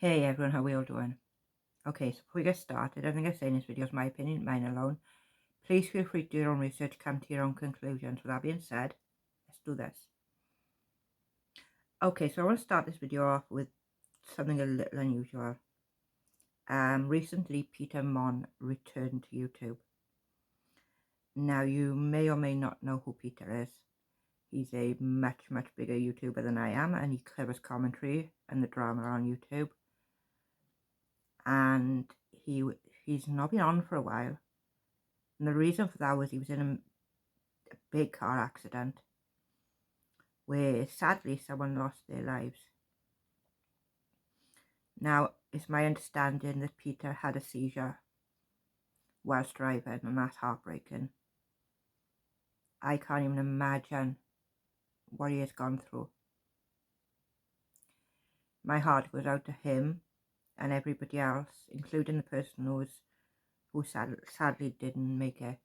Hey everyone, how we all doing? Okay, so before we get started, everything I say in this video is my opinion, mine alone. Please feel free to do your own research, come to your own conclusions. With that being said, let's do this. Okay, so I want to start this video off with something a little unusual. Recently, Peter Monn returned to YouTube. Now, you may or may not know who Peter is. He's a much bigger YouTuber than I am, and he covers commentary and the drama on YouTube. And he's not been on for a while. And the reason for that was he was in a big car accident where sadly someone lost their lives. Now, it's my understanding that Peter had a seizure whilst driving, and that's heartbreaking. I can't even imagine what he has gone through. My heart goes out to him and everybody else, including the person who sadly didn't make it.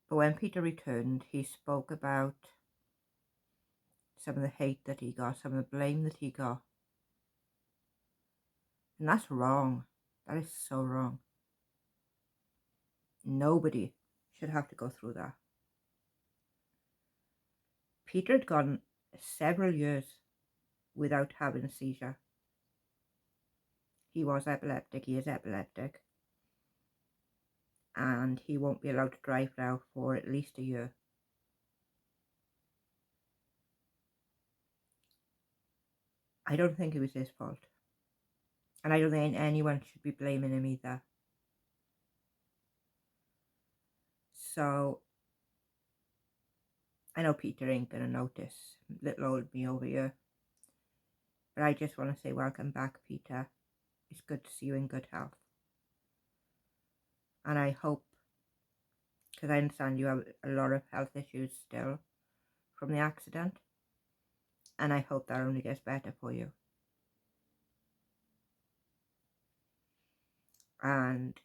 But when Peter returned, he spoke about some of the hate that he got, some of the blame that he got. And that's wrong. That is so wrong. Nobody should have to go through that. Peter had gone several years without having a seizure. He was epileptic, he is epileptic. And he won't be allowed to drive now for at least a year. I don't think it was his fault. And I don't think anyone should be blaming him either. So, I know Peter ain't gonna notice little old me over here. But I just want to say welcome back, Peter. It's good to see you in good health. And I hope, because I understand you have a lot of health issues still from the accident, and I hope that only gets better for you. And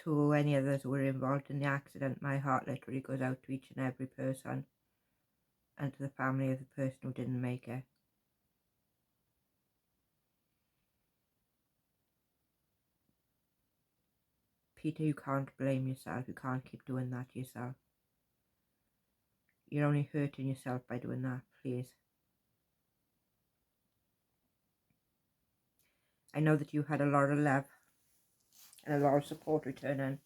to any others who were involved in the accident, my heart literally goes out to each and every person, and to the family of the person who didn't make it. Peter, you can't blame yourself. You can't keep doing that to yourself. You're only hurting yourself by doing that, please. I know that you had a lot of love and a lot of support returning,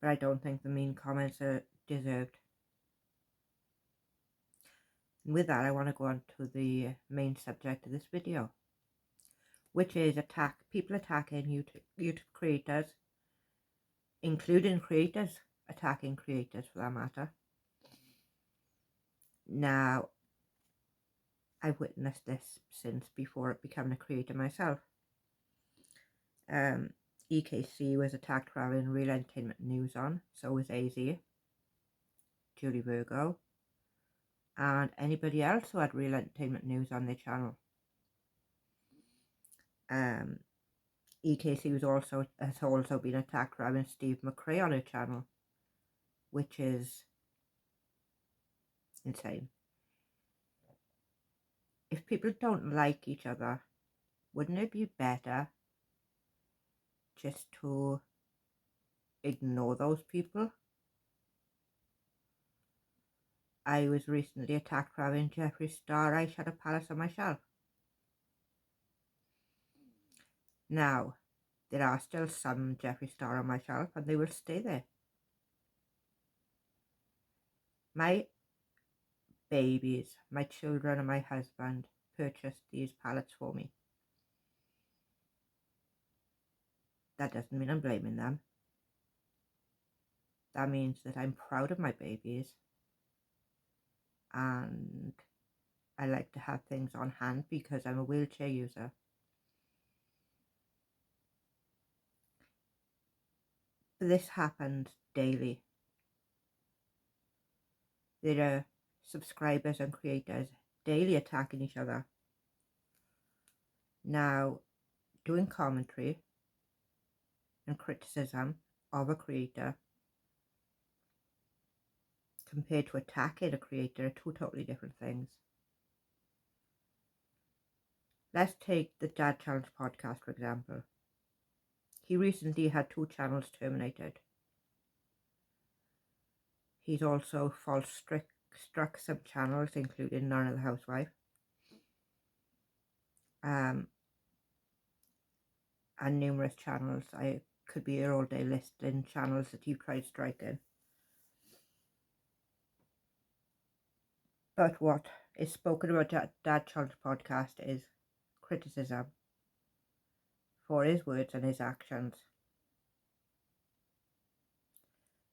but I don't think the mean comments are deserved. And with that, I want to go on to the main subject of this video, which is people attacking YouTube creators, including creators attacking creators for that matter. Now, I've witnessed this since before becoming a creator myself. EKC was attacked for having real entertainment news on, so was AZ, Julie Virgo, and anybody else who had real entertainment news on their channel. EKC has also been attacked for having Steve McRae on her channel, which is insane. If people don't like each other, wouldn't it be better just to ignore those people? I was recently attacked for having Jeffree Star eyeshadow palettes on my shelf. Now, there are still some Jeffree Star on my shelf, and they will stay there. My babies, my children and my husband purchased these palettes for me. That doesn't mean I'm blaming them. That means that I'm proud of my babies, and I like to have things on hand because I'm a wheelchair user. This happens daily. There are subscribers and creators daily attacking each other. Now, doing commentary and criticism of a creator compared to attacking a creator are two totally different things. Let's take the Dad Challenge podcast, for example. He recently had 2 channels terminated. He's also false struck some channels, including None of the Housewife. And numerous channels. I could be here all day listing channels that you've tried striking. But what is spoken about Dad Challenge podcast is criticism for his words and his actions.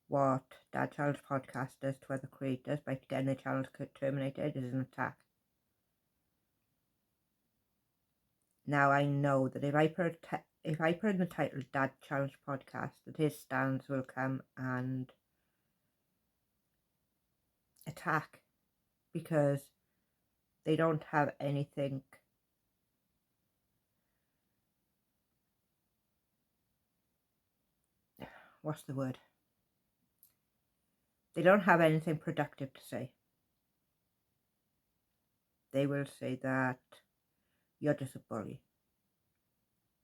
What Dad Challenge podcast does to other creators by getting their channels terminated is an attack. Now I know that if I put in the title Dad Challenge podcast, that his stands will come and attack, because they don't have anything what's the word? They don't have anything productive to say. They will say that you're just a bully.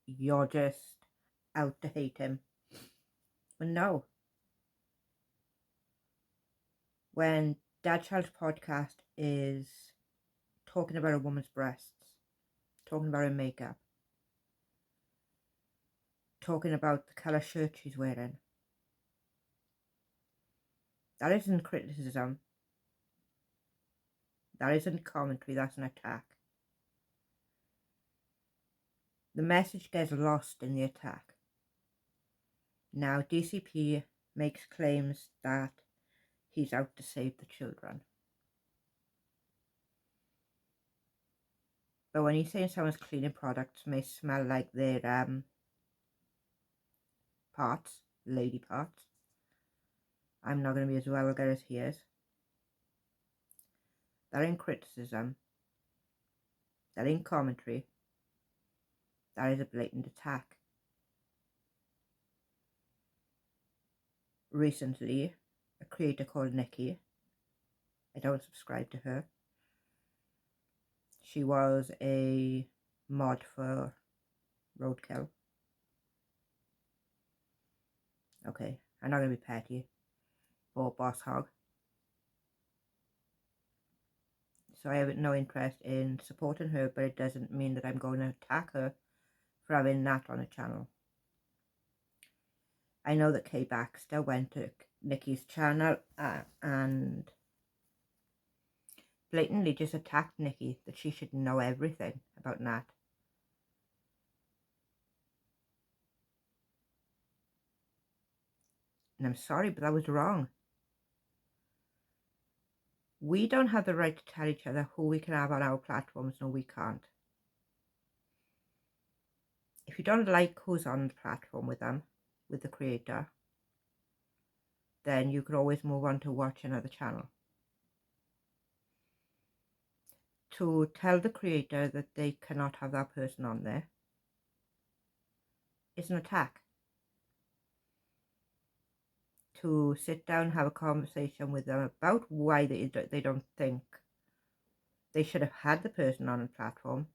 You're just out to hate him. But no. When Dad Child's podcast is talking about a woman's breasts, talking about her makeup, talking about the colour shirt she's wearing, that isn't criticism. That isn't commentary, that's an attack. The message gets lost in the attack. Now, DCP makes claims that he's out to save the children. But when he's saying someone's cleaning products may smell like their parts, lady parts, I'm not going to be as vulgar as he is. That ain't criticism. That ain't commentary. That is a blatant attack. Recently, a creator called Nikki, I don't subscribe to her. She was a mod for Roadkill. Okay, I'm not going to be petty. Or Boss Hog. So I have no interest in supporting her, but it doesn't mean that I'm going to attack her for having that on a channel. I know that Kay Baxter went to Nikki's channel and blatantly just attacked Nikki, that she should know everything about Nat. And I'm sorry, but that was wrong. We don't have the right to tell each other who we can have on our platforms. No, we can't. If you don't like who's on the platform with them, with the creator, then you can always move on to watch another channel. To tell the creator that they cannot have that person on there is an attack. To sit down and have a conversation with them about why they don't think they should have had the person on the platform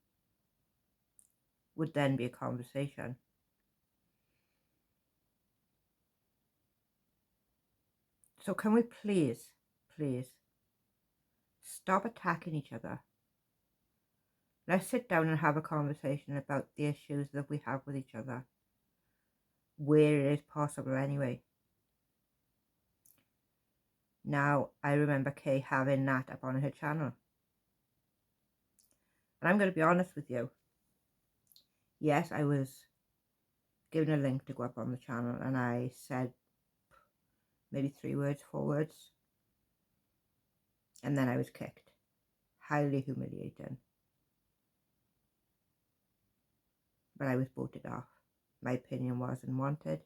would then be a conversation. So can we please stop attacking each other? Let's sit down and have a conversation about the issues that we have with each other, where it is possible anyway. Now, I remember Kay having Nat up on her channel. And I'm going to be honest with you. Yes, I was given a link to go up on the channel and I said maybe 3 words, 4 words. And then I was kicked. Highly humiliating. But I was voted off. My opinion wasn't wanted.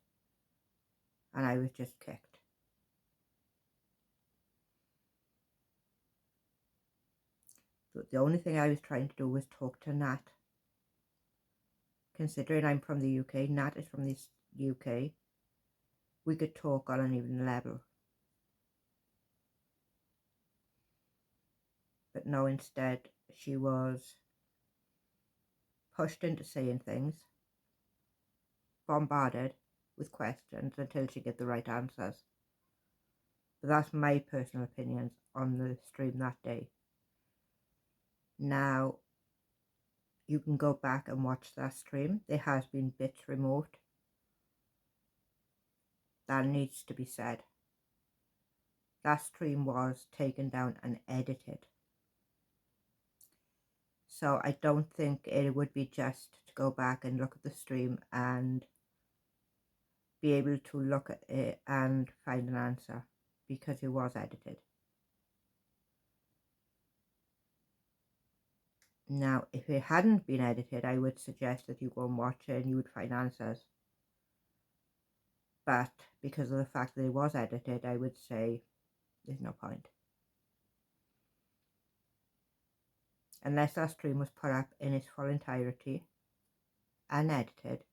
And I was just kicked. So the only thing I was trying to do was talk to Nat. Considering I'm from the UK, Nat is from the UK. We could talk on an even level. But no, instead she was pushed into saying things, bombarded with questions until she get the right answers. But that's my personal opinions on the stream that day. Now, you can go back and watch that stream. There has been bits removed. That needs to be said. That stream was taken down and edited. So I don't think it would be just to go back and look at the stream and be able to look at it and find an answer, because it was edited. Now, if it hadn't been edited, I would suggest that you go and watch it and you would find answers. But because of the fact that it was edited, I would say there's no point. Unless that stream was put up in its full entirety, unedited,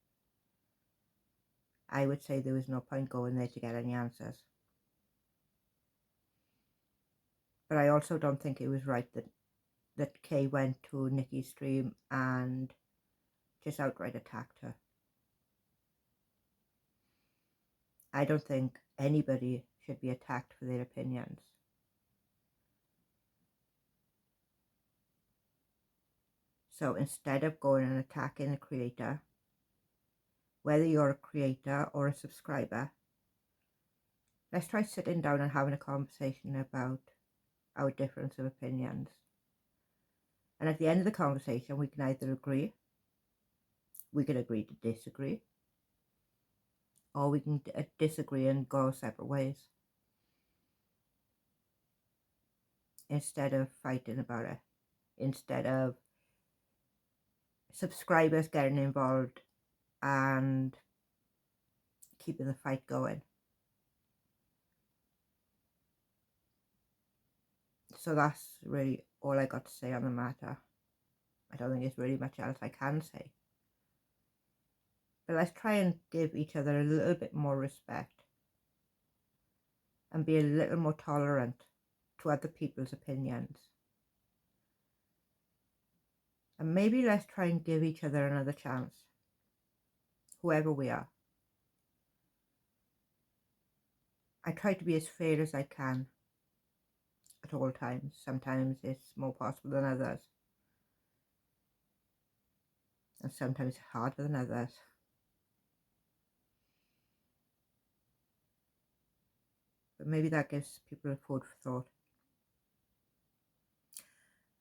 I would say there was no point going there to get any answers. But I also don't think it was right that Kay went to Nikki's stream and just outright attacked her. I don't think anybody should be attacked for their opinions. So instead of going and attacking the creator, whether you're a creator or a subscriber, let's try sitting down and having a conversation about our difference of opinions. And at the end of the conversation, we can either agree, we can agree to disagree, or we can disagree and go separate ways, instead of fighting about it, instead of subscribers getting involved and keeping the fight going. So that's really all I got to say on the matter. I don't think there's really much else I can say. But let's try and give each other a little bit more respect and be a little more tolerant to other people's opinions. And maybe let's try and give each other another chance, whoever we are. I try to be as fair as I can at all times. Sometimes it's more possible than others, and sometimes it's harder than others. But maybe that gives people a food for thought.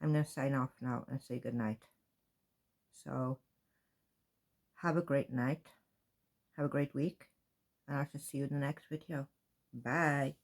I'm going to sign off now and say good night. So have a great night, have a great week, and I shall see you in the next video. Bye.